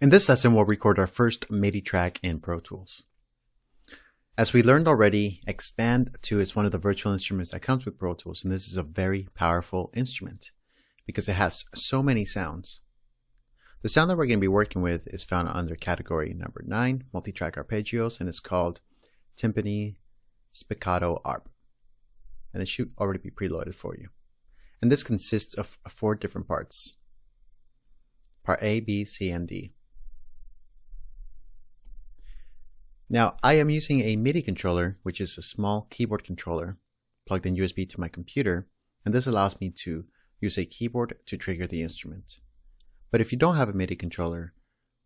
In this lesson, we'll record our first Midi track in Pro Tools. As we learned already, Expand 2 is one of the virtual instruments that comes with Pro Tools, and this is a very powerful instrument because it has so many sounds. The sound that we're going to be working with is found under category number 9, multi-track arpeggios, and it's called timpani spiccato arp. And it should already be preloaded for you. And this consists of 4 different parts. Part A, B, C, and D. Now, I am using a Midi controller, which is a small keyboard controller plugged in USB to my computer, and this allows me to use a keyboard to trigger the instrument. But if you don't have a Midi controller,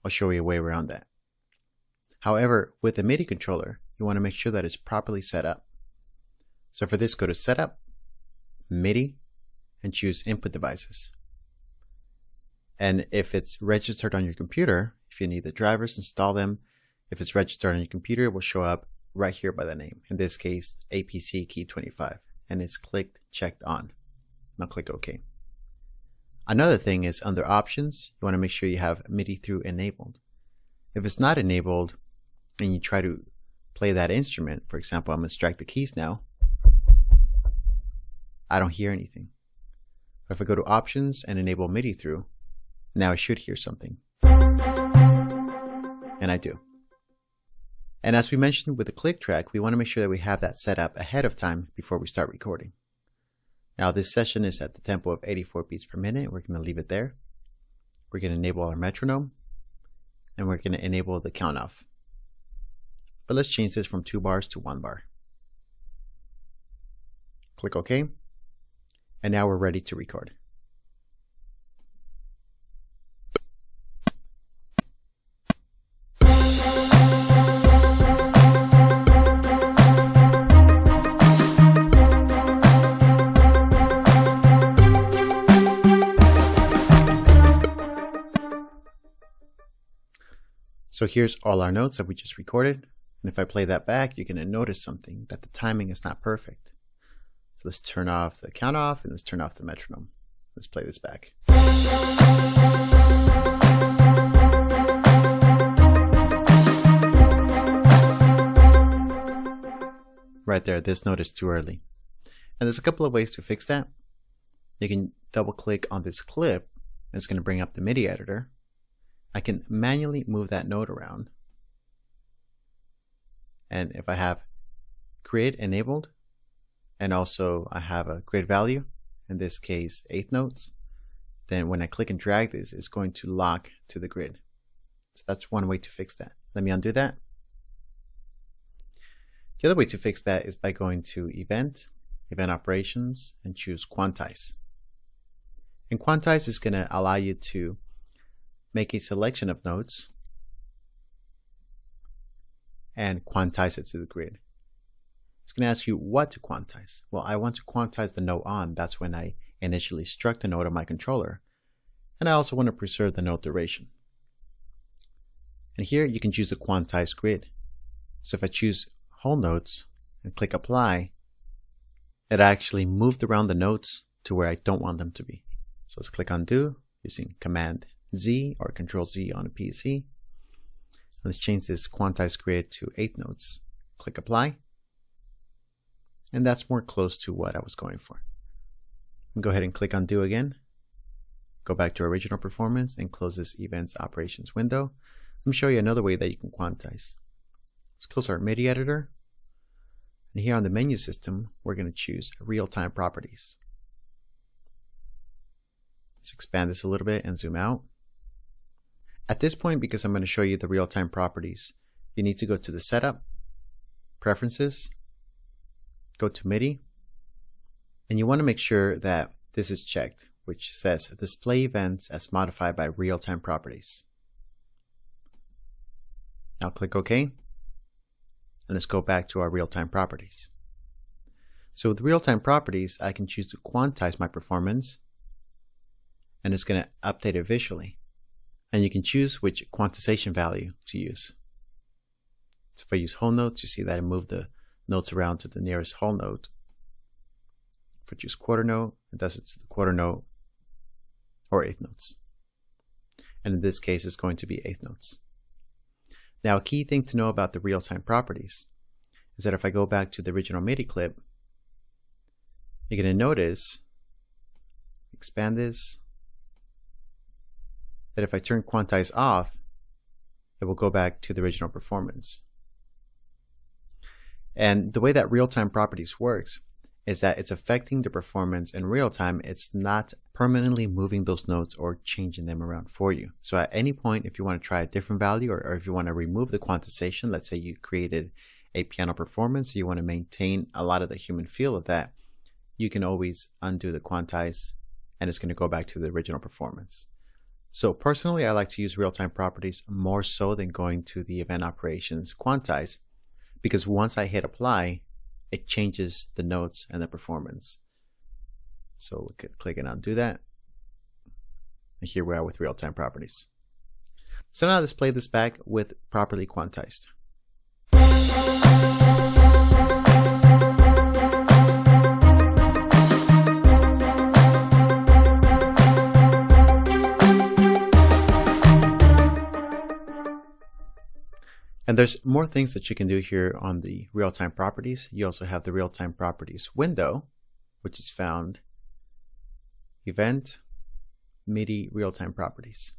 I'll show you a way around that. However, with a Midi controller, you want to make sure that it's properly set up. So for this, go to Setup, Midi, and choose Input Devices. And if it's registered on your computer, if you need the drivers, install them. If it's registered on your computer, it will show up right here by the name. In this case, APC key 25, and it's checked on. Now click OK. Another thing is under Options, you want to make sure you have MIDI through enabled. If it's not enabled and you try to play that instrument, for example, I'm going to strike the keys now, I don't hear anything. But if I go to Options and enable MIDI through, now I should hear something. And I do. And as we mentioned with the click track, we want to make sure that we have that set up ahead of time before we start recording. Now this session is at the tempo of 84 beats per minute. We're going to leave it there. We're going to enable our metronome, and we're going to enable the count off. But let's change this from 2 bars to 1 bar. Click OK. And now we're ready to record. So here's all our notes that we just recorded. And if I play that back, you're going to notice something, that the timing is not perfect. So let's turn off the count off and let's turn off the metronome. Let's play this back. Right there, this note is too early. And there's a couple of ways to fix that. You can double click on this clip, and it's going to bring up the MIDI editor. I can manually move that note around. And if I have create enabled, and also I have a grid value, in this case 8 notes, then when I click and drag this, it's going to lock to the grid. So that's one way to fix that. Let me undo that. The other way to fix that is by going to Event, Event Operations, and choose Quantize. And Quantize is going to allow you to make a selection of notes and quantize it to the grid. It's going to ask you what to quantize. Well, I want to quantize the note on. That's when I initially struck the note on my controller. And I also want to preserve the note duration. And here you can choose the quantize grid. So if I choose whole notes and click apply, it actually moved around the notes to where I don't want them to be. So let's click undo using Command Z or Control Z on a PC. Let's change this quantize grid to 8 notes. Click apply. And that's more close to what I was going for. Go ahead and click undo again. Go back to original performance and close this Events Operations window. Let me show you another way that you can quantize. Let's close our MIDI editor. And here on the menu system, we're going to choose real-time properties. Let's expand this a little bit and zoom out. At this point, because I'm going to show you the real-time properties, you need to go to the Setup, Preferences, go to MIDI, and you want to make sure that this is checked, which says Display Events as modified by real-time properties. Now click OK, and let's go back to our real-time properties. So with real-time properties, I can choose to quantize my performance, and it's going to update it visually. And you can choose which quantization value to use. So if I use whole notes, you see that I moved the notes around to the nearest whole note. If I choose quarter note, it does it to the quarter note or 8th notes. and in this case it's going to be eighth notes. Now a key thing to know about the real-time properties is that if I go back to the original MIDI clip, you're going to notice, expand this, that if I turn quantize off, it will go back to the original performance. And the way that real-time properties works is that it's affecting the performance in real time. It's not permanently moving those notes or changing them around for you. So at any point, if you want to try a different value, or if you want to remove the quantization, let's say you created a piano performance, you want to maintain a lot of the human feel of that, you can always undo the quantize and it's going to go back to the original performance. So personally, I like to use real-time properties more so than going to the event operations quantize, because once I hit apply, it changes the notes and the performance. So we could click and undo that. And here we are with real-time properties. So now let's play this back with properly quantized. And there's more things that you can do here on the real-time properties. You also have the real-time properties window, which is found event, MIDI, real-time properties.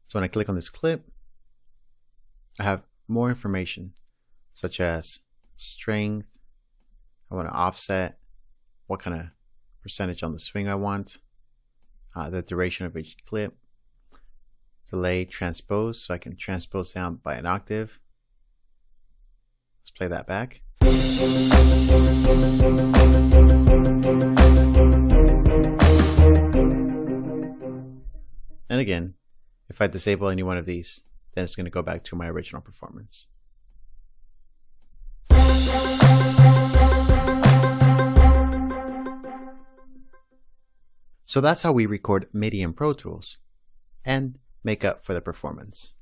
So when I click on this clip, I have more information such as strength, I want to offset, what kind of percentage on the swing I want, the duration of each clip, delay, transpose, so I can transpose down by an octave. Let's play that back. And again, if I disable any one of these, then it's going to go back to my original performance. So that's how we record MIDI in Pro Tools and make up for the performance.